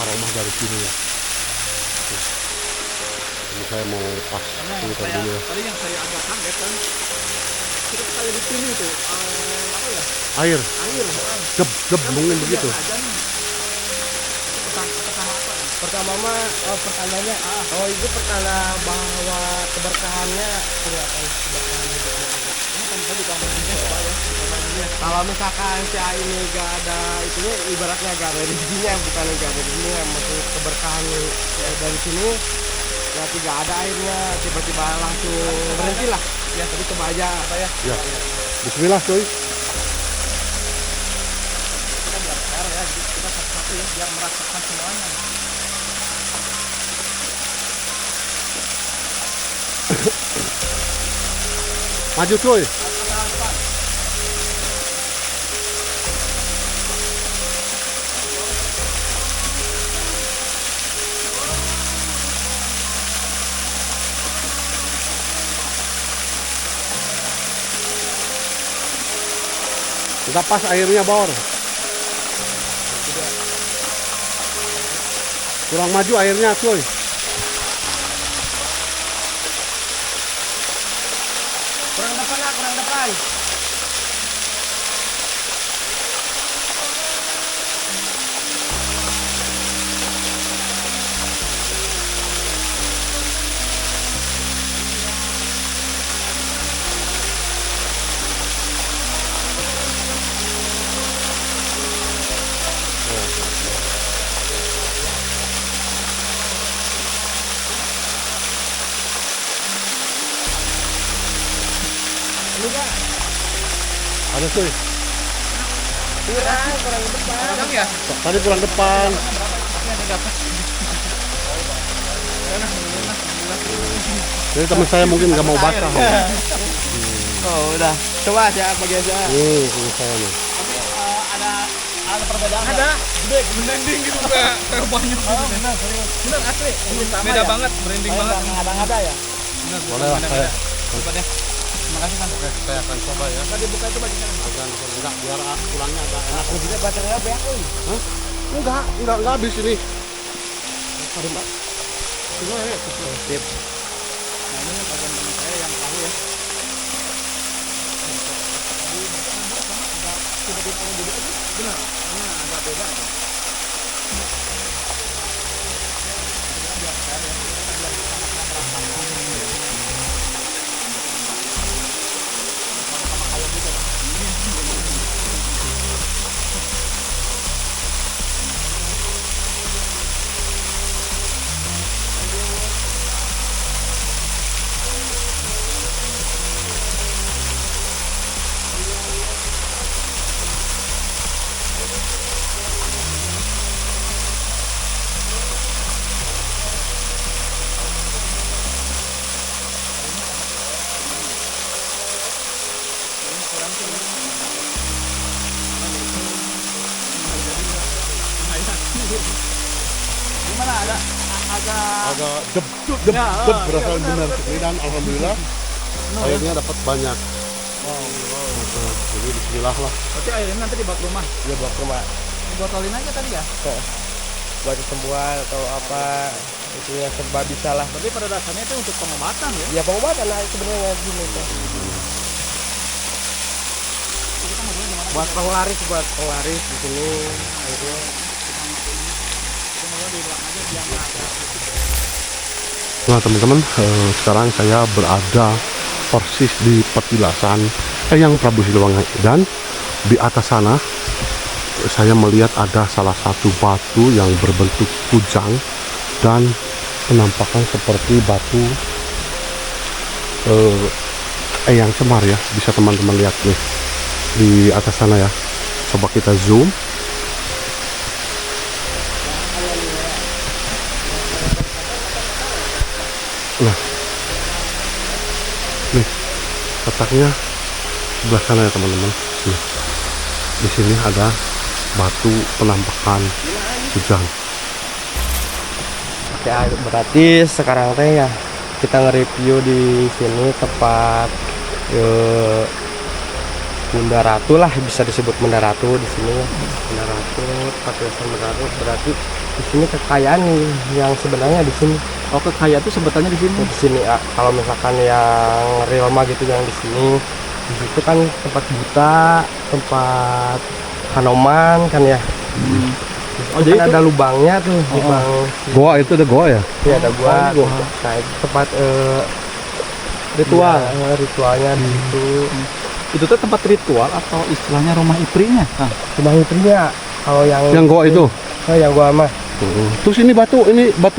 aroma dari sini ya. Ini saya mau pas filter dulu ya. Tadi yang saya agak kaget kan, kita kayak di sini tuh, apa ya? Air, Air. geb mungkin begitu. Pertama mah pertandanya itu pertanda bahwa keberkahannya kelihatan keberkahan hidupnya. Kalau misalkan si A ini gak ada itunya, ibaratnya gak ada rezekinya, bukan gak ada rezekinya, maksud keberkahan dari sini ya tidak ada airnya, tiba-tiba langsung berhenti lah. Ya tapi coba aja ya. Ya. Bismillah cuy. Kita biar fair ya, jadi kita satu-satu ya, biar merasakan semuanya. Maju cuy. Kita pas airnya bor. Kurang maju airnya cuy. Kurang depan lah, kurang depan. Ada cuy. Kurang depan. Kadang ya, Tadi kurang depan. tapi ada dapat. Jadi teman saya mungkin nggak mau basah. Oh udah, coba aja bagian saya. Ini saya nih. Tapi ada perbedaan. Ada, gede, branding gitu kayak banyak gitu. Benar, serius. Benar asli. Beda banget, branding banget. Ada ya. Benar, Boleh lah saya. Coba deh. Terima kasih kan. Oke, saya akan coba ya. Tadi buka itu bagian sana. Agak enggak biar pulangnya agak enak. Aku juga baterainya banyak euy. Hah? Enggak habis ini. Ada Mbak. Coba ya. Sip. Nah ini bagian teman saya yang tahu ya. Benar, ini agak beda. Gimana ada Agak deb berasa benar sekali dan alhamdulillah airnya dapat banyak. Jadi bismillah lah. Berarti airnya nanti dibawa ke rumah. Dia bawa ke rumah. Dibotolin aja tadi ya. Buat kesembuhan atau apa itu ya serba bisa lah. Tapi pada dasarnya itu untuk pengobatan ya. Ya pengobatan lah sebenarnya gini tuh. Buat penglaris di sini akhirnya. Nah teman-teman, sekarang saya berada persis di petilasan Eyang Prabu Siliwangi, dan di atas sana saya melihat ada salah satu batu yang berbentuk kujang dan penampakan seperti batu Eyang Semar ya. Bisa teman-teman lihat nih di atas sana ya. Coba kita zoom. Nah, nih letaknya sebelah sana ya teman-teman. Nih, di sini ada batu penampakan hujan. Ya berarti sekarang teh ya kita nge-review di sini tepat Bunda Ratu lah, bisa disebut Bunda Ratu di sini ya. Bunda Ratu, tempat Bunda Ratu berarti di sini kekayaan yang sebenarnya di sini. Oh, kekayaan itu sebetulnya di sini. Di sini kalau misalkan yang real mah gitu yang di sini, di situ kan tempat buta, tempat Hanoman kan ya. Oh, Jadi jadi kan ada lubangnya tuh, lubang. Goa itu ada goa ya? Iya ada gua. gua. Nah itu tempat Ritual. iya, ritualnya di situ. Itu tuh tempat ritual atau istilahnya rumah iprinya, Kang? Rumah istrinya. Kalau Yang goa itu? Oh, yang gua mah Terus ini batu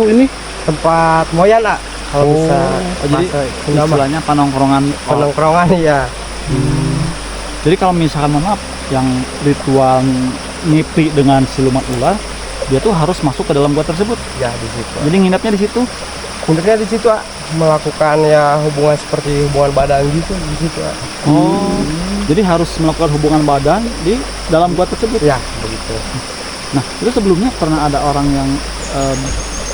ini tempat moyan kalau bisa. Oh, jadi masuk Sunda mah. istilahnya panongkrongan. Penongkrongan ya. Jadi kalau misalkan mohon maaf, yang ritual ngipri dengan siluman ular, dia tuh harus masuk ke dalam gua tersebut. Ya di situ. Jadi nginapnya di situ. Sebenarnya di situ melakukan ya hubungan seperti hubungan badan gitu di situ. Oh, jadi harus melakukan hubungan badan di dalam gua tersebut. Ya begitu. Nah, itu sebelumnya pernah ada orang yang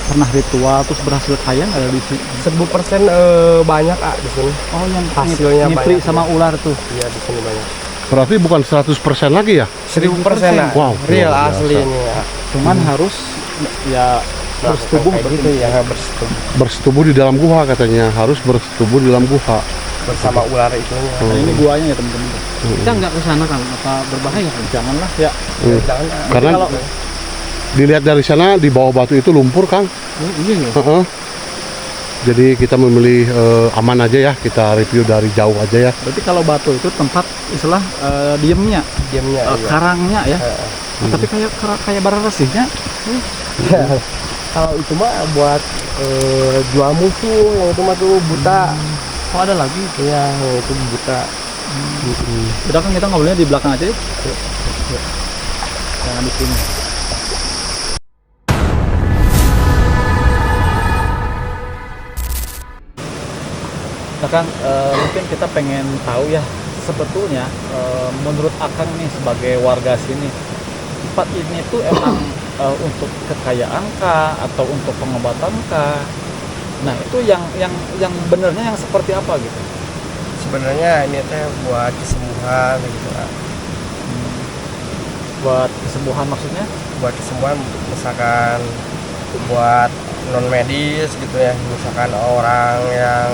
pernah ritual terus berhasil kaya ada di sini. 1000% banyak di sini. Oh, yang Hasilnya ngipri banyak, sama ular tuh. Iya di sini banyak. berarti bukan 100% lagi ya? 1000% Wow, real luar asli biasa. ini ya. Cuman harus ya bersetubuh Kayak gitu ya bersetubuh Bersetubuh di dalam gua katanya, harus bersetubuh di dalam gua. bersama ular itunya. Nah, ini guanya ya teman-teman. Kita nggak ke sana kan apa berbahaya kan? Janganlah ya. Jangan. Karena kalau dilihat dari sana di bawah batu itu lumpur, Kang. Iya ya. Heeh. Jadi kita memilih aman aja ya, kita review dari jauh aja ya. berarti kalau batu itu tempat istilah diemnya, Diamnya iya. karangnya ya. Tapi kayak bara resihnya. Kalau itu mah buat jual musuh, yang itu mah tuh buta. Oh, ada lagi. Iya, yang itu buta. Udah kan kita ngobrolnya di belakang aja. Jangan di sini. Nah, Kang, mungkin kita pengen tahu ya, sebetulnya menurut Akang nih sebagai warga sini, tempat ini tuh emang untuk kekayaan kah atau untuk pengobatan kah? Nah, itu yang benernya yang seperti apa gitu? Sebenarnya ini teh buat kesembuhan gitu. Buat kesembuhan maksudnya? Buat kesembuhan misalkan buat non medis gitu ya, misalkan orang yang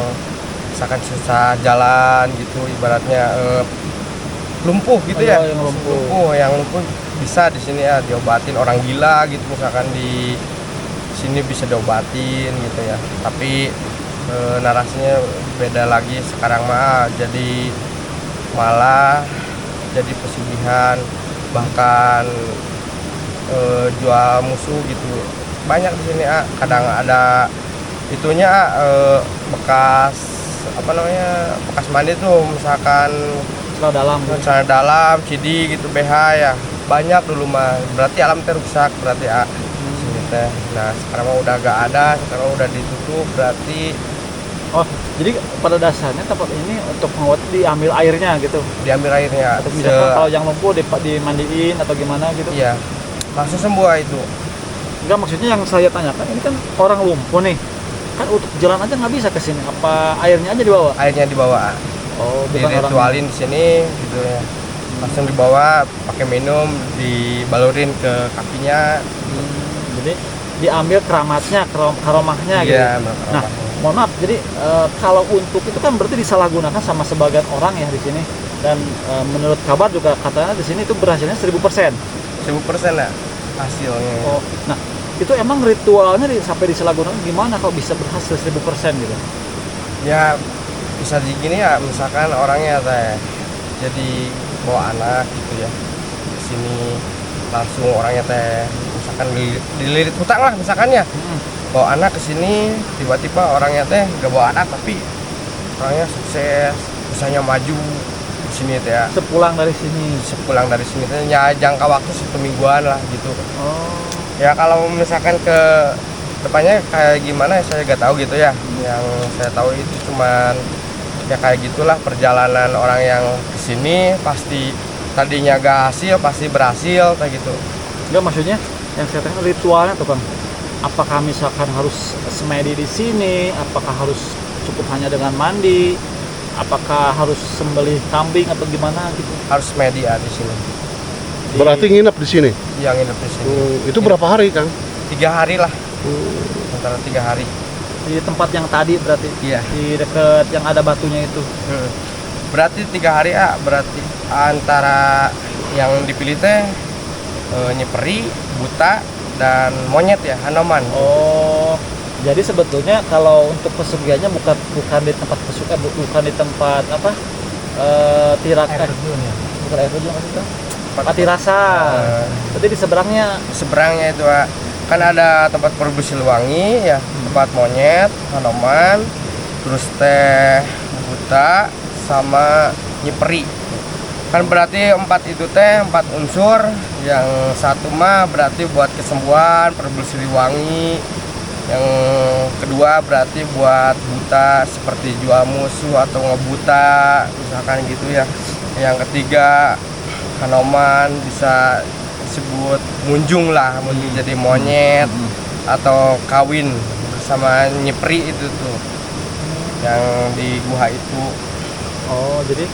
misalkan susah jalan gitu, ibaratnya lumpuh gitu ya. Yang lumpuh. Yang lumpuh bisa di sini ya diobatin. Orang gila gitu misalkan di sini bisa diobatin gitu ya. Tapi narasinya beda lagi sekarang mah, jadi malah jadi pesugihan, bahkan jual musuh gitu banyak di sini. Kadang ada itunya bekas apa namanya, bekas mandi tuh, misalkan Celana dalam. celana dalam, CD gitu, BH ya banyak dulu mah. Berarti alam teh rusak berarti sini teh. Nah sekarang mah udah gak ada, sekarang udah ditutup berarti. Oh, jadi pada dasarnya tempat ini untuk pengobatan diambil airnya gitu. Diambil airnya. Atau misalkan kalau yang lumpuh dimandiin atau gimana gitu. Iya, langsung sembuh itu. Enggak, maksudnya yang saya tanyakan ini kan orang lumpuh nih. Kan untuk jalan aja nggak bisa ke sini. Apa airnya aja dibawa? Airnya dibawa, Oh, bukan orang. diritualin di sini gitu ya. Langsung dibawa, pakai minum, dibalurin ke kakinya. Jadi diambil keramatnya, karomahnya gitu. Iya, Nah, mohon maaf, jadi kalau untuk itu kan berarti disalahgunakan sama sebagian orang ya di sini. Dan menurut kabar juga katanya di sini itu berhasilnya 1000%. 1000% ya hasilnya. Oh, nah itu emang ritualnya sampai disalahgunakan gimana kalau bisa berhasil 1000% gitu? Ya bisa gini ya, misalkan orangnya teh jadi bawa anak gitu ya ke sini, langsung orangnya teh misalkan dililit hutang lah misalkan ya. Bawa anak ke sini, tiba-tiba orangnya teh gak bawa anak tapi orangnya sukses, usahanya maju di sini teh ya. Sepulang dari sini. Sepulang dari sini teh ya jangka waktu 1 mingguan lah gitu. Oh. Ya kalau misalkan ke depannya kayak gimana ya saya gak tahu gitu ya. Yang saya tahu itu cuman ya kayak gitulah perjalanan orang yang kesini, pasti tadinya gak hasil pasti berhasil kayak gitu. Enggak, maksudnya yang saya tanya ritualnya tuh Bang. Apakah misalkan harus semedi di sini? Apakah harus cukup hanya dengan mandi? Apakah harus sembelih kambing atau gimana gitu? Harus media di sini. Berarti nginep di sini. Yang nginep di sini. Itu berapa hari, Kang? 3 hari lah, antara 3 hari. Di tempat yang tadi berarti Iya. di dekat yang ada batunya itu. Berarti 3 hari berarti antara yang dipilih teh nyiperi, buta, dan monyet ya, Hanoman. Oh, jadi sebetulnya kalau untuk pesugihannya bukan di tempat bukan di tempat apa bukan air terjun maksudnya Pati Rasa. Berarti di seberangnya. Seberangnya itu kan ada tempat Prabu Siliwangi ya, tempat monyet, Hanoman, terus teh buta sama nyiperi. Kan berarti 4 itu teh 4 unsur. Yang satu mah berarti buat kesembuhan Prabu Siliwangi. Yang kedua berarti buat buta seperti jual musuh atau ngebuta misalkan gitu ya. Yang ketiga Hanoman bisa disebut munjung lah, munjung jadi monyet atau kawin sama nyipri itu tuh yang di gua itu. Oh, jadi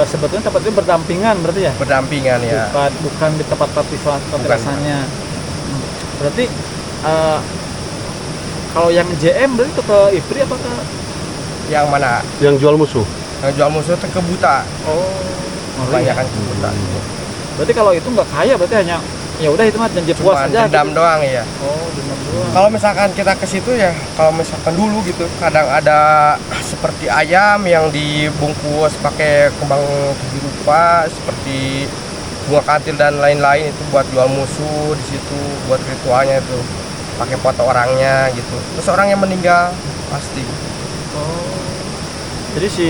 sebetulnya tempat itu berdampingan berarti ya? Berdampingan ya. Bukan di tempat patilasannya. Berarti kalau yang JM berarti itu ke Ipri apa ke Yang mana? Yang jual musuh. Yang jual musuh itu ke buta. Oh, Kebanyakan ke buta. berarti kalau itu nggak kaya berarti hanya ya udah itu mah janji puas Cuma aja. dendam gitu. doang ya. Oh, dendam doang. Kalau misalkan kita ke situ ya, kalau misalkan dulu gitu, kadang ada seperti ayam yang dibungkus pakai kembang tujuh rupa, seperti bunga kantil dan lain-lain itu buat jual musuh di situ, buat ritualnya itu, pakai foto orangnya gitu. Terus orangnya meninggal pasti. Oh. Jadi si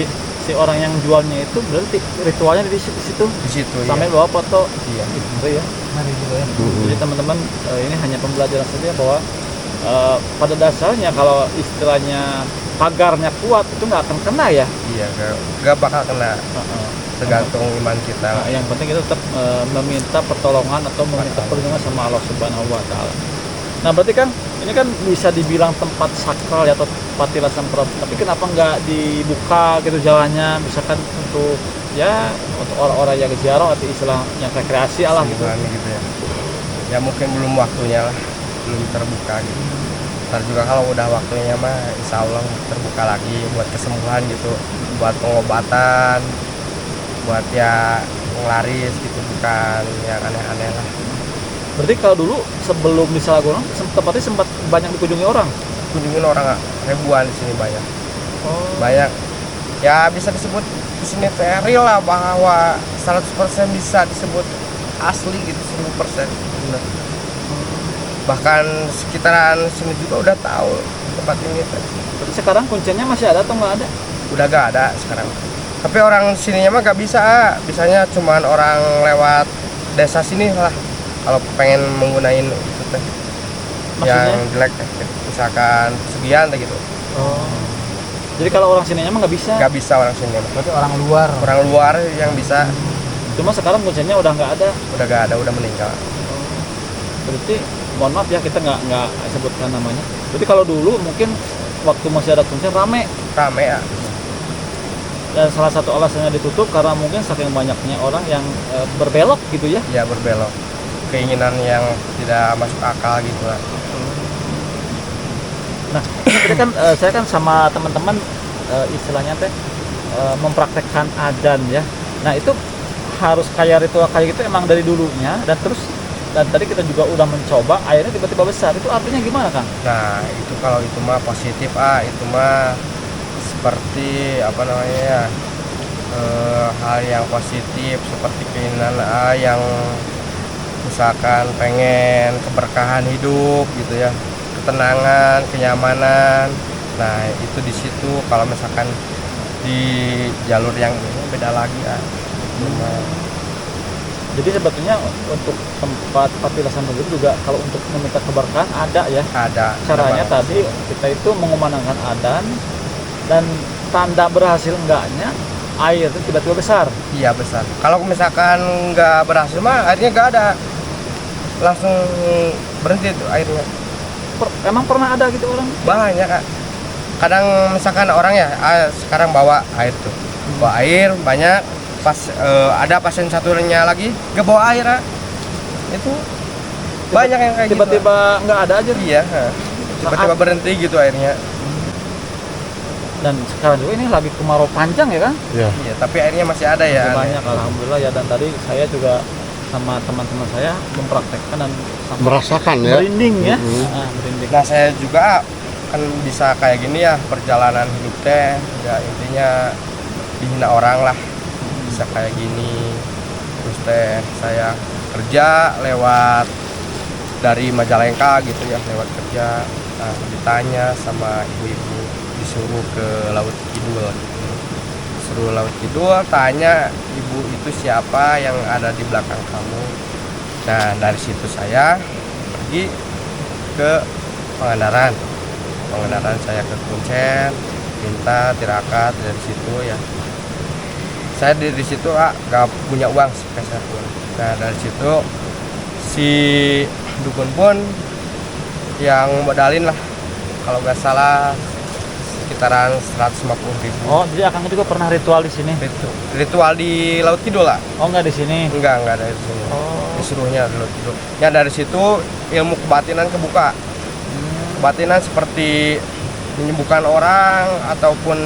orang yang jualnya itu berarti ritualnya di situ. Di situ Sampai ya. bawa foto. Iya. Ngeri ya. Ngeri juga ya. Jadi teman-teman ini hanya pembelajaran saja bahwa pada dasarnya kalau istilahnya pagarnya kuat itu nggak akan kena ya. Iya, gak bakal kena. Tergantung iman kita. Nah, yang penting kita tetap meminta pertolongan atau meminta perlindungan sama Allah Subhanahu wa taala. Nah, berarti kan ini kan bisa dibilang tempat sakral ya atau patilasan Prabu. Tapi kenapa nggak dibuka gitu jalannya misalkan untuk untuk orang-orang yang ziarah atau istilah yang rekreasi Allah gitu. Gitu ya. Ya mungkin belum waktunya lah, belum terbuka gitu. Ntar juga kalau udah waktunya mah insya Allah terbuka lagi buat kesembuhan gitu, buat pengobatan, buat ya ngelaris gitu, bukan yang aneh-aneh lah. Berarti kalau dulu sebelum disalahgunakan tempatnya sempat banyak dikunjungi orang. Kunjungin orang ribuan di sini banyak. Oh. Banyak. Ya bisa disebut di sini teh real lah, bahwa 100% bisa disebut asli gitu, 1000%. Benar. Bahkan sekitaran sini juga udah tahu tempat ini teh. Berarti sekarang kuncinya masih ada atau nggak ada? Udah gak ada sekarang. Tapi orang sininya mah gak bisa, bisanya cuman orang lewat desa sini lah. Kalau pengen menggunain itu teh yang jelek teh, misalkan pesugihan teh gitu. Oh. Jadi kalau orang sininya mah nggak bisa. Gak bisa orang sini mah. Berarti orang luar. Orang luar yang bisa. Cuma sekarang kuncinya udah nggak ada. Udah gak ada, udah meninggal. Berarti mohon maaf ya kita nggak sebutkan namanya. Berarti kalau dulu mungkin waktu masih ada kuncinya rame. Rame ya. Dan salah satu alasannya ditutup karena mungkin saking banyaknya orang yang berbelok gitu ya. Ya berbelok. Keinginan yang tidak masuk akal gitu lah. Nah, tadi kan saya kan sama teman-teman istilahnya teh mempraktekkan adzan ya. Nah, itu harus kayak ritual kayak gitu emang dari dulunya dan tadi kita juga udah mencoba akhirnya tiba-tiba besar. Itu artinya gimana, Kang? Nah, itu kalau itu mah positif itu mah seperti apa namanya ya, hal yang positif seperti keinginan yang misalkan pengen keberkahan hidup gitu ya, ketenangan, kenyamanan. Nah itu di situ. Kalau misalkan di jalur yang ini beda lagi ya. Jadi sebetulnya untuk tempat patilasan begitu juga kalau untuk meminta keberkahan ada ya. Ada. Caranya tadi kita itu mengumandangkan adzan dan tanda berhasil enggaknya air itu tiba-tiba besar. Iya besar. Kalau misalkan nggak berhasil mah airnya nggak ada, langsung berhenti tuh airnya. Emang pernah ada gitu orang? Banyak Kak. Kadang misalkan orang ya sekarang bawa air tuh, bawa air banyak. Pas ada pasien satunya lagi nggak bawa air itu Banyak yang kayak gitu. tiba-tiba nggak ada aja. Iya, tiba-tiba berhenti gitu airnya. Dan sekarang juga ini lagi kemarau panjang ya kan? Ya. Iya, tapi airnya masih ada ya. Masih banyak alhamdulillah ya, dan tadi saya juga sama teman-teman saya mempraktekkan dan sampai Merasakan ya. merinding ya. Mhm. Merinding. Nah, saya juga kan bisa kayak gini ya, perjalanan hidup teh ya intinya dihina orang lah, bisa kayak gini. Terus teh saya kerja lewat dari Majalengka gitu ya, lewat kerja. Nah, ditanya sama ibu-ibu, disuruh ke Laut Kidul gitu. Suruh Laut Kidul, tanya ibu itu siapa yang ada di belakang kamu. Nah, dari situ saya pergi ke Pangandaran. Saya ke Kuncen, minta tirakat dari situ ya. Saya di situ gak punya uang sepeser pun. Nah, dari situ si dukun pun yang modalin lah, kalau nggak salah sekitaran 150.000. Oh, jadi Akang juga pernah ritual di sini? Ritual di Laut Kidul lah. Oh, nggak di sini. Enggak ada di sini. Oh. Disuruhnya di Laut Kidul. Ya dari situ ilmu kebatinan kebuka. Kebatinan seperti menyembuhkan orang ataupun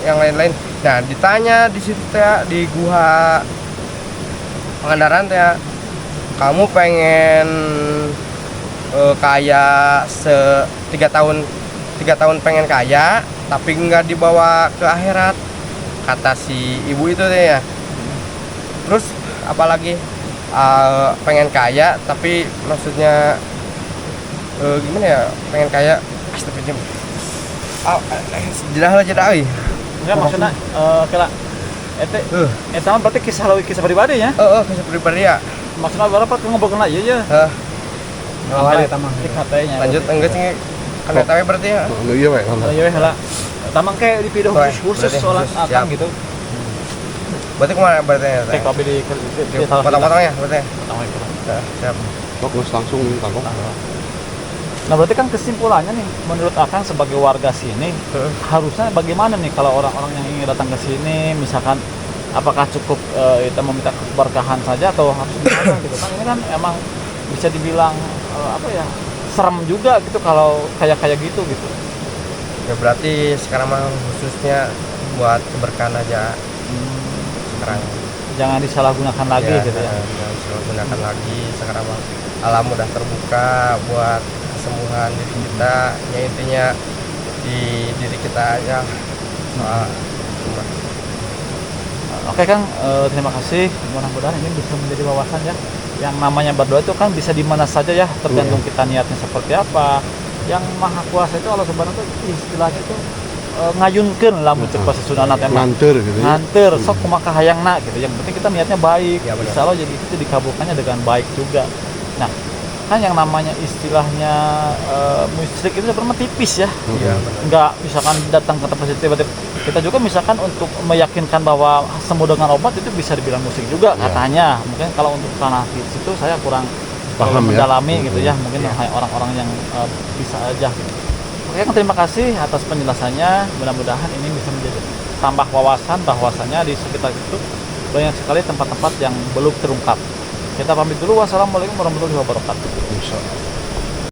yang lain-lain. Nah, ditanya di situ teh di Gua Pangandaran teh, kamu pengen kaya 3 tahun pengen kaya tapi nggak dibawa ke akhirat, kata si ibu itu deh ya. Terus apalagi pengen kaya tapi maksudnya gimana ya, pengen kaya jedah euy. Enggak, maksudnya kira eta mah berarti kisah pribadi ya? Kisah pribadi ya. Maksudnya berapa tuh ngobrolkeun aja ya? Lanjut, katanya. lanjut enggak sih kan eta we berarti ya. Iya weh. Ya weh lah. Tamang kayak di video khusus berarti soal khusus, Akang siap. gitu. Berarti kemana berarti ya? Take kopi di Potong-potongnya berarti. Pertama itu. Siap. Bagus langsung nih kangkong. Nah, berarti kan kesimpulannya nih, menurut Akang sebagai warga sini, harusnya bagaimana nih kalau orang-orang yang ingin datang ke sini, misalkan apakah cukup kita meminta keberkahan saja atau harus gimana gitu kan? Ini kan emang bisa dibilang apa ya, serem juga gitu kalau kayak gitu gitu. Ya berarti sekarang mah khususnya buat keberkahan aja. Sekarang Jangan disalahgunakan lagi gitu ya. Jangan disalahgunakan lagi. Sekarang mah alam udah terbuka buat kesembuhan diri kita. Ya intinya di diri kita aja. Oke Kang, terima kasih. Mudah-mudahan ini bisa menjadi wawasan ya. Yang namanya berdoa itu kan bisa di mana saja ya, tergantung kita niatnya seperti apa. Yang Maha Kuasa itu Allah Subhanahu wa taala istilahnya itu ngayunkeun lamun cek pasusunan teh mah. Nganter gitu ya. Nganter sok kumaha hayangna gitu. Yang penting kita niatnya baik. Ya, benar. Insyaallah jadi itu dikabulkannya dengan baik juga. Nah, kan yang namanya istilahnya musyrik itu sebenarnya tipis ya. Iya benar. Enggak misalkan datang ke tempat tiba-tiba kita juga misalkan untuk meyakinkan bahwa sembuh dengan obat itu bisa dibilang musik juga Ya. katanya. Mungkin kalau untuk sana situ saya kurang Paham ya. mendalami gitu ya. Mungkin hanya orang-orang yang bisa aja gitu. Oke, terima kasih atas penjelasannya. Mudah-mudahan ini bisa menjadi tambah wawasan bahwasanya di sekitar itu banyak sekali tempat-tempat yang belum terungkap. Kita pamit dulu. Wassalamualaikum warahmatullahi wabarakatuh. Insya Allah.